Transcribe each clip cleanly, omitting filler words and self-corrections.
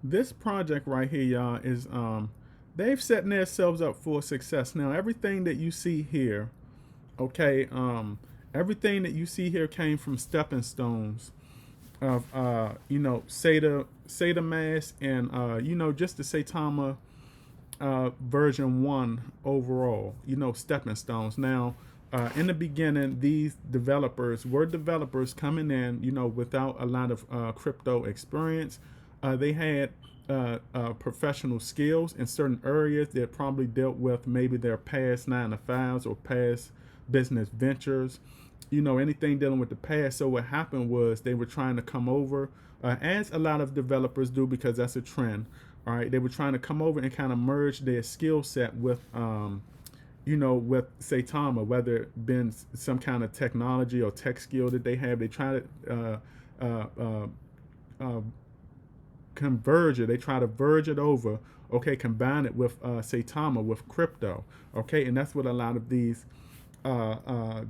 This project right here, y'all, is they've setting themselves up for success. Now, everything that you see here, okay, everything that you see here came from stepping stones of Saitamask and just the Saitama version 1 overall, stepping stones. Now, in the beginning, these developers were developers coming in, without a lot of crypto experience. They had professional skills in certain areas that probably dealt with maybe their past 9 to 5s or past business ventures, anything dealing with the past. So what happened was they were trying to come over, as a lot of developers do, because that's a trend. All right, they were trying to come over and kind of merge their skill set with, with Saitama, whether it been some kind of technology or tech skill that they have. They try to converge it. They try to verge it over. Okay, combine it with Saitama, with crypto. Okay, and that's what a lot of these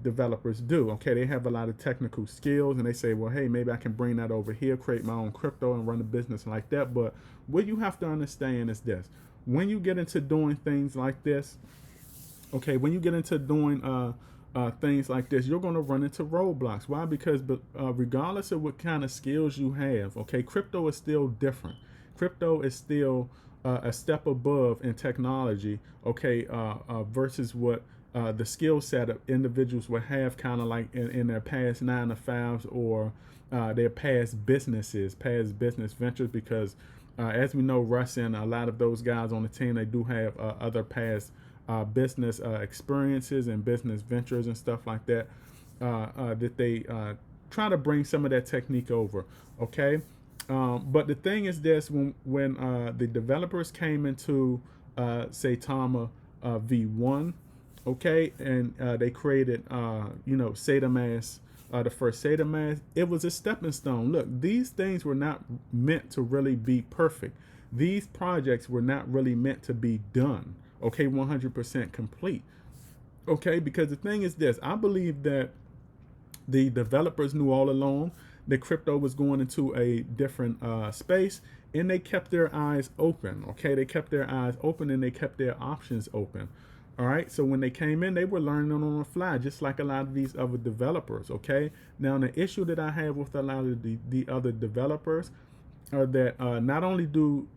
developers do. Okay, they have a lot of technical skills, and they say, well, hey, maybe I can bring that over here, create my own crypto, and run a business like that. But what you have to understand is this: when you get into doing things like this, okay, when you get into doing things like this, you're going to run into roadblocks. Why? Because regardless of what kind of skills you have, okay, crypto is still different. Crypto is still a step above in technology, okay, versus what the skill set of individuals would have kind of like in their past 9 to 5s or their past businesses, past business ventures. Because as we know, Russ and a lot of those guys on the team, they do have other past business experiences and business ventures and stuff like that, that they try to bring some of that technique over. Okay, but the thing is this: when the developers came into Saitama V1, okay, and they created Saitamask, the first Saitamask, it was a stepping stone. Look, these things were not meant to really be perfect. These projects were not really meant to be done, okay, 100% complete. Okay, because the thing is this: I believe that the developers knew all along that crypto was going into a different space, and they kept their eyes open. Okay, they kept their eyes open and they kept their options open. All right, so when they came in, they were learning on the fly, just like a lot of these other developers. Okay, now the issue that I have with a lot of the other developers are that not only do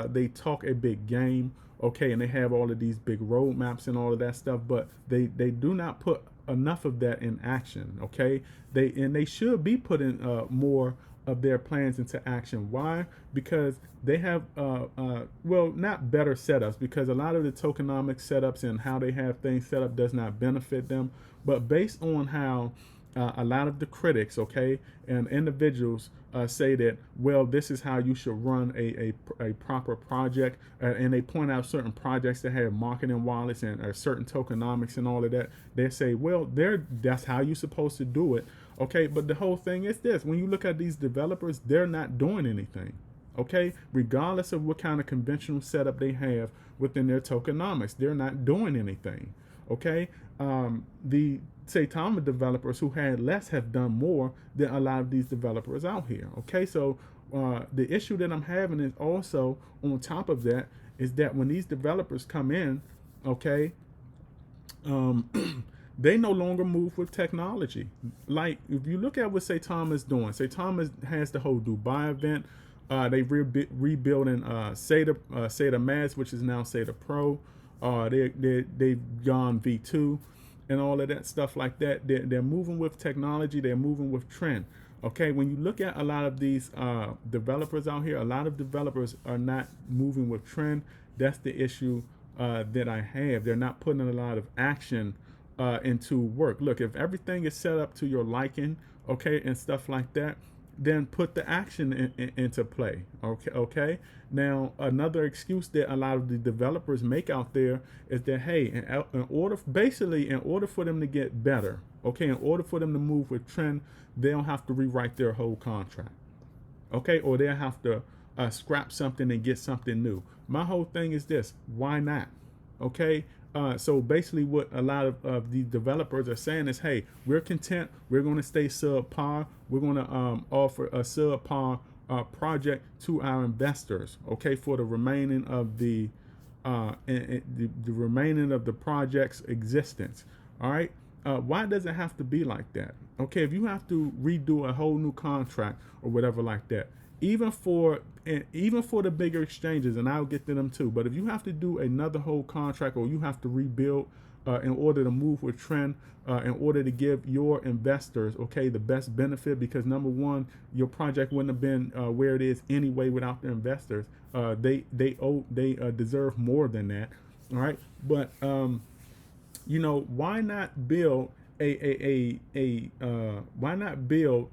they talk a big game, okay, and they have all of these big roadmaps and all of that stuff, but they do not put enough of that in action. Okay, they should be putting more of their plans into action. Why? Because they have well, not better setups, because a lot of the tokenomics setups and how they have things set up does not benefit them, but based on how a lot of the critics, okay, and individuals say that, well, this is how you should run a proper project, and they point out certain projects that have marketing wallets and certain tokenomics and all of that. They say, well, that's how you're supposed to do it, okay. But the whole thing is this: when you look at these developers, they're not doing anything, okay, regardless of what kind of conventional setup they have within their tokenomics, they're not doing anything, okay. The Saitama developers who had less have done more than a lot of these developers out here. Okay, so the issue that I'm having is also on top of that is that when these developers come in, okay, um, they no longer move with technology. Like if you look at what Saitama is doing, Saitama has the whole Dubai event. They rebuilding Saitamask, which is now Saita Pro. They've gone V2 and all of that stuff like that. They're moving with technology. They're moving with trend. Okay, when you look at a lot of these developers out here, a lot of developers are not moving with trend. That's the issue that I have. They're not putting a lot of action into work. Look, if everything is set up to your liking, okay, and stuff like that, then put the action into play. Okay. Now, another excuse that a lot of the developers make out there is that, hey, in order for them to get better, okay, in order for them to move with trend, they'll have to rewrite their whole contract, okay, or they'll have to scrap something and get something new. My whole thing is this: why not? Okay. So basically, what a lot of the developers are saying is, hey, we're content. We're going to stay subpar. We're going to offer a subpar project to our investors, okay, for the remaining of the remaining of the project's existence. All right. Why does it have to be like that? Okay, if you have to redo a whole new contract or whatever like that, even for the bigger exchanges, and I'll get to them too. But if you have to do another whole contract, or you have to rebuild in order to move with trend, in order to give your investors, okay, the best benefit, because number one, your project wouldn't have been where it is anyway without the investors. They deserve more than that. All right, but why not build why not build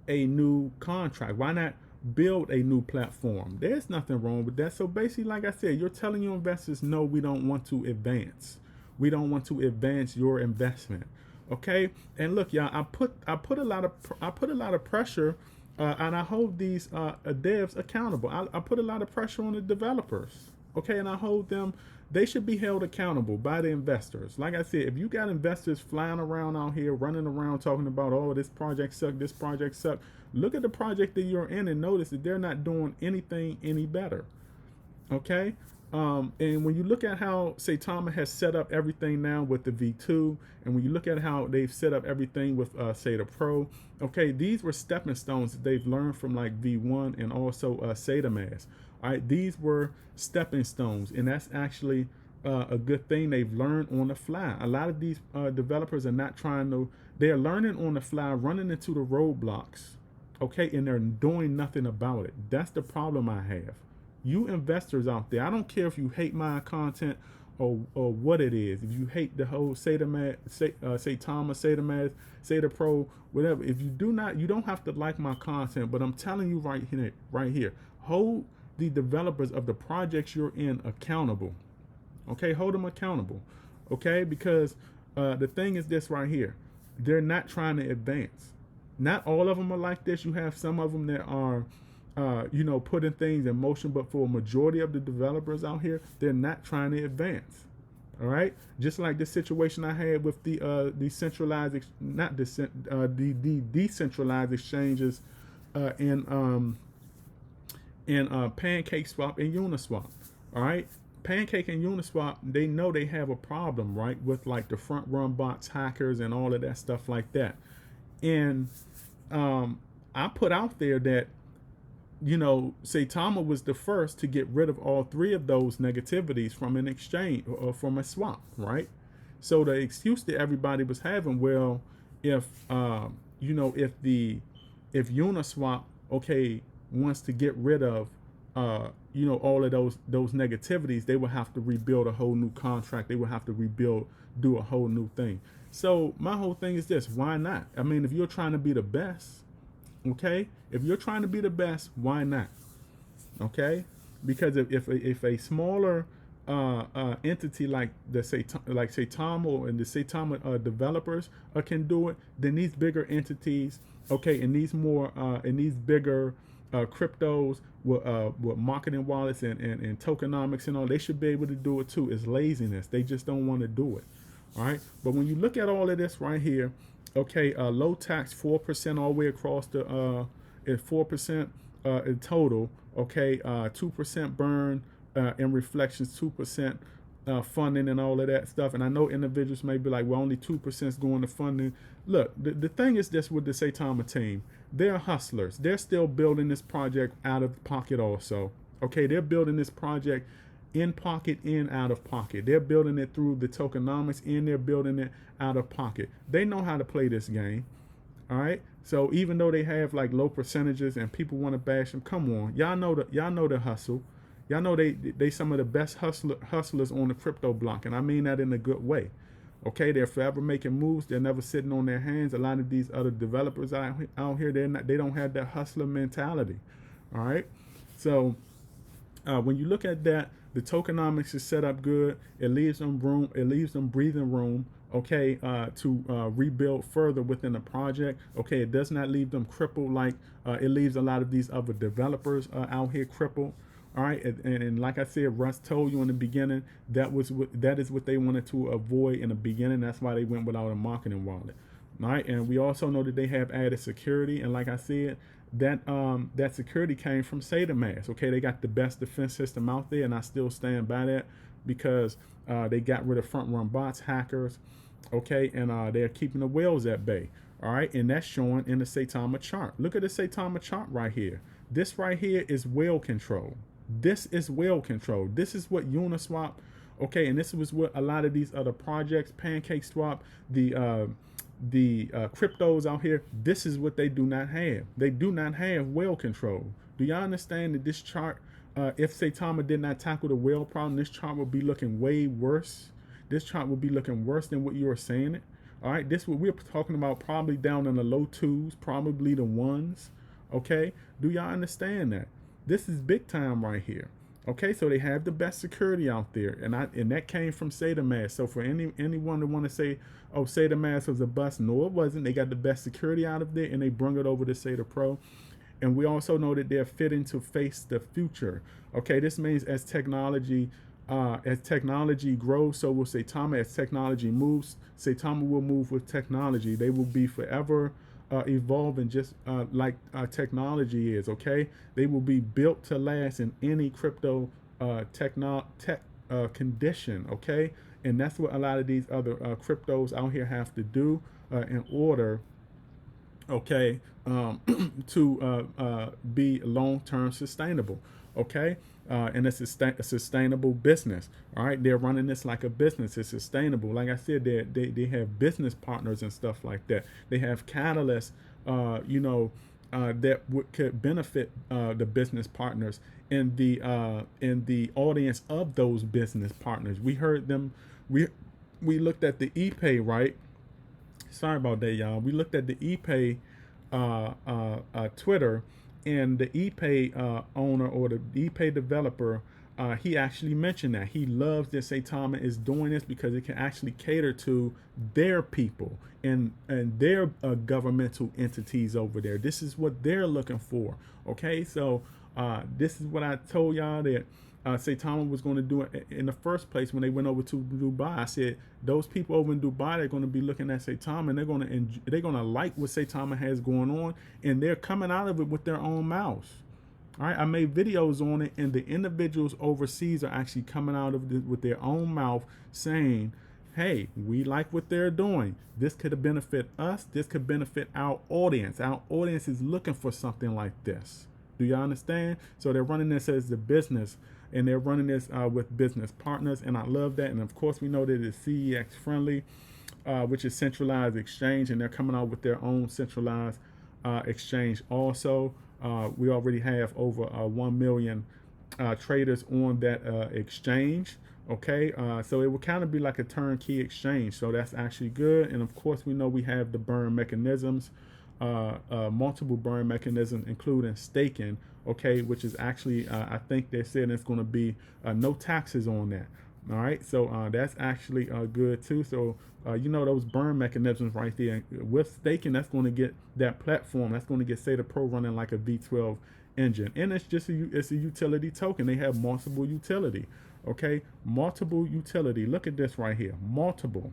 a new contract? Why not build a new platform? There's nothing wrong with that. So basically, like I said, you're telling your investors, no, we don't want to advance. We don't want to advance your investment. Okay. And look, y'all, I put a lot of pressure, and I hold these devs accountable. I put a lot of pressure on the developers. Okay, and I hold them. They should be held accountable by the investors. Like I said, if you got investors flying around out here, running around talking about, oh, this project sucked, this project sucked, look at the project that you're in and notice that they're not doing anything any better. Okay? And when you look at how Saitama has set up everything now with the V2, and when you look at how they've set up everything with Saitama Pro, okay, these were stepping stones that they've learned from like V1 and also Saitamask. All right, these were stepping stones, and that's actually a good thing. They've learned on the fly. A lot of these developers are not trying to, they're learning on the fly, running into the roadblocks, okay, and they're doing nothing about it. That's the problem I have. You investors out there, I don't care if you hate my content or what it is. If you hate the whole Saitama, Saitama Pro, whatever. If you do not, you don't have to like my content, but I'm telling you right here, hold the developers of the projects you're in accountable. Okay, hold them accountable. Okay, because the thing is this right here, they're not trying to advance. Not all of them are like this. You have some of them that are putting things in motion, but for a majority of the developers out here, they're not trying to advance. All right, just like the situation I had with the decentralized exchanges in Pancake Swap and Uniswap. All right, Pancake and Uniswap, they know they have a problem, right, with like the front run bots, hackers, and all of that stuff like that. And I put out there that, Saitama was the first to get rid of all three of those negativities from an exchange or from a swap, right? So the excuse that everybody was having, well, if Uniswap, okay, wants to get rid of all of those negativities, they will have to rebuild a whole new contract. They will have to do a whole new thing. So my whole thing is this: why not? I mean, if you're trying to be the best, okay, if you're trying to be the best, why not? Okay, because if a smaller entity like Saitama and the Saitama developers can do it, then these bigger entities, okay, and these bigger cryptos with marketing wallets and tokenomics and all, they should be able to do it too. It's laziness. They just don't want to do it. All right. But when you look at all of this right here, okay, low tax 4% all the way across the 4% in total. Okay, 2% burn in reflections, 2% funding and all of that stuff. And I know individuals may be like, well, only 2% is going to funding. Look, the thing is this with the Saitama team, they're hustlers. They're still building this project out of pocket also. Okay, they're building this project in pocket and out of pocket. They're building it through the tokenomics and they're building it out of pocket. They know how to play this game. All right. So even though they have like low percentages and people want to bash them, come on, y'all know the hustle. Y'all know they some of the best hustlers on the crypto block, and I mean that in a good way. Okay, they're forever making moves. They're never sitting on their hands. A lot of these other developers out here, they don't have that hustler mentality. All right. So when you look at that, the tokenomics is set up good. It leaves them room. It leaves them breathing room. Okay, to rebuild further within the project. Okay, it does not leave them crippled like it leaves a lot of these other developers out here crippled. All right, and like I said, Russ told you in the beginning that is what they wanted to avoid in the beginning. That's why they went without a marketing wallet. All right, and we also know that they have added security, and like I said, that security came from Saitamask. Okay, they got the best defense system out there, and I still stand by that because they got rid of front run bots, hackers. Okay, and they're keeping the whales at bay. All right, and that's showing in the Saitama chart. Look at the Saitama chart right here. This right here is whale control. This is whale control. This is what Uniswap, okay, and this was what a lot of these other projects, Pancake Swap, the cryptos out here, this is what they do not have. They do not have whale control. Do y'all understand that this chart, if Saitama did not tackle the whale problem, this chart would be looking way worse. This chart would be looking worse than what you are saying it. All right, this what we're talking about, probably down in the low twos, probably the ones. Okay, do y'all understand that? This is big time right here. Okay, so they have the best security out there, and that came from Saitamask. So for anyone that want to say, oh, Saitamask was a bust, no, it wasn't. They got the best security out of there, and they brung it over to Saita Pro. And we also know that they're fitting to face the future. Okay, this means as technology grows, so will Saitama. As technology moves, Saitama will move with technology. They will be forever evolving, just like technology is. Okay, they will be built to last in any crypto tech condition. Okay, and that's what a lot of these other cryptos out here have to do in order, okay, to be long-term sustainable. Okay, and it's a sustainable business. All right, they're running this like a business. It's sustainable. Like I said, they have business partners and stuff like that. They have catalysts, that could benefit the business partners in the audience of those business partners. We heard them. We looked at the ePay, right? Sorry about that, y'all. We looked at the ePay Twitter. And the ePay owner, or the ePay developer, he actually mentioned that he loves that Saitama is doing this because it can actually cater to their people and their governmental entities over there. This is what they're looking for. Okay, so this is what I told y'all that Saitama was going to do it in the first place when they went over to Dubai. I said those people over in Dubai, they're going to be looking at Saitama, and they're going to like what Saitama has going on, and they're coming out of it with their own mouths. All right, I made videos on it, and the individuals overseas are actually coming out of it with their own mouth saying, hey, we like what they're doing. This could benefit us. This could benefit our audience. Our audience is looking for something like this. Do you understand? So they're running this as the business, and they're running this with business partners, and I love that. And of course, we know that it's CEX friendly, which is centralized exchange, and they're coming out with their own centralized exchange also. We already have over 1 million traders on that exchange. Okay, so it will kind of be like a turnkey exchange, so that's actually good. And of course, we know we have the burn mechanisms, multiple burn mechanisms, including staking. Okay, which is actually I think they said it's going to be no taxes on that. All right, so that's actually good too. So those burn mechanisms right there with staking, that's going to get that platform, that's going to get Saita Pro running like a V12 engine, and it's a utility token. They have multiple utility. Okay, multiple utility. Look at this right here, multiple.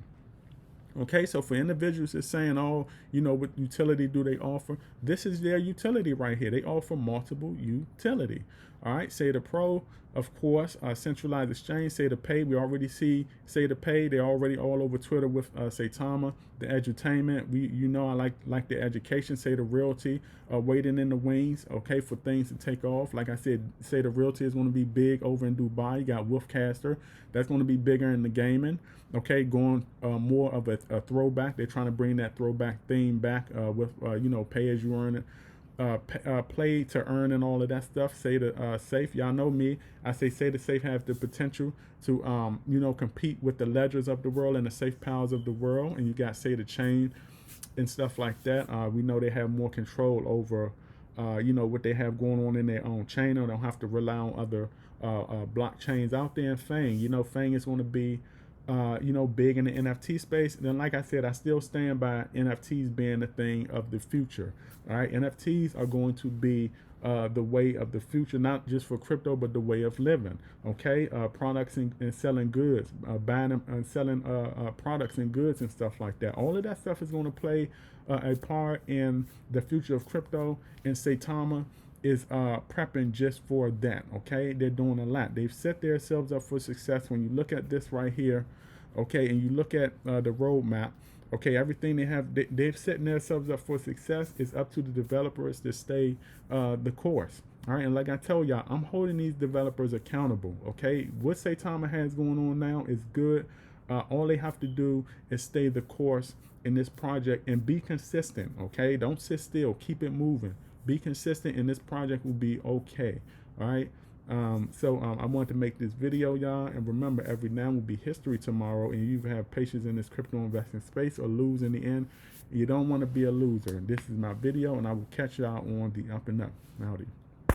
Okay, so for individuals that's saying, oh, what utility do they offer? This is their utility right here. They offer multiple utility. All right, Saita Pro, of course, centralized exchange, Saita Pay. We already see Saita Pay. They're already all over Twitter with Saitama. The edutainment, I like the education. Saita Realty, waiting in the wings, okay, for things to take off. Like I said, Saita Realty is going to be big over in Dubai. You got Wolfcaster, that's going to be bigger in the gaming. Okay, going more of a throwback. They're trying to bring that throwback theme back with pay as you earn it, play to earn, and all of that stuff. Saita Safe, y'all know me. I say Saita Safe have the potential to compete with the ledgers of the world and the safe powers of the world. And you got Saita Chain and stuff like that. We know they have more control over what they have going on in their own chain. They don't have to rely on other blockchains out there. And Fang, Fang is going to be big in the NFT space. And then, like I said, I still stand by NFTs being the thing of the future. All right, NFTs are going to be the way of the future, not just for crypto, but the way of living. Okay, products and selling goods, buying and selling products and goods and stuff like that. All of that stuff is going to play a part in the future of crypto. And Saitama is prepping just for that. Okay, they're doing a lot. They've set themselves up for success. When you look at this right here, okay, and you look at the roadmap. Okay, everything they've set themselves up for success. Is up to the developers to stay the course. All right, and like I tell y'all, I'm holding these developers accountable. Okay, what Saitama has going on now is good. All they have to do is stay the course in this project and be consistent. Okay, don't sit still. Keep it moving. Be consistent, and this project will be okay. All right. I wanted to make this video, y'all, and remember, every now will be history tomorrow, and you have patience in this crypto investing space or lose in the end. You don't want to be a loser. This is my video, and I will catch y'all on the up and up. Howdy.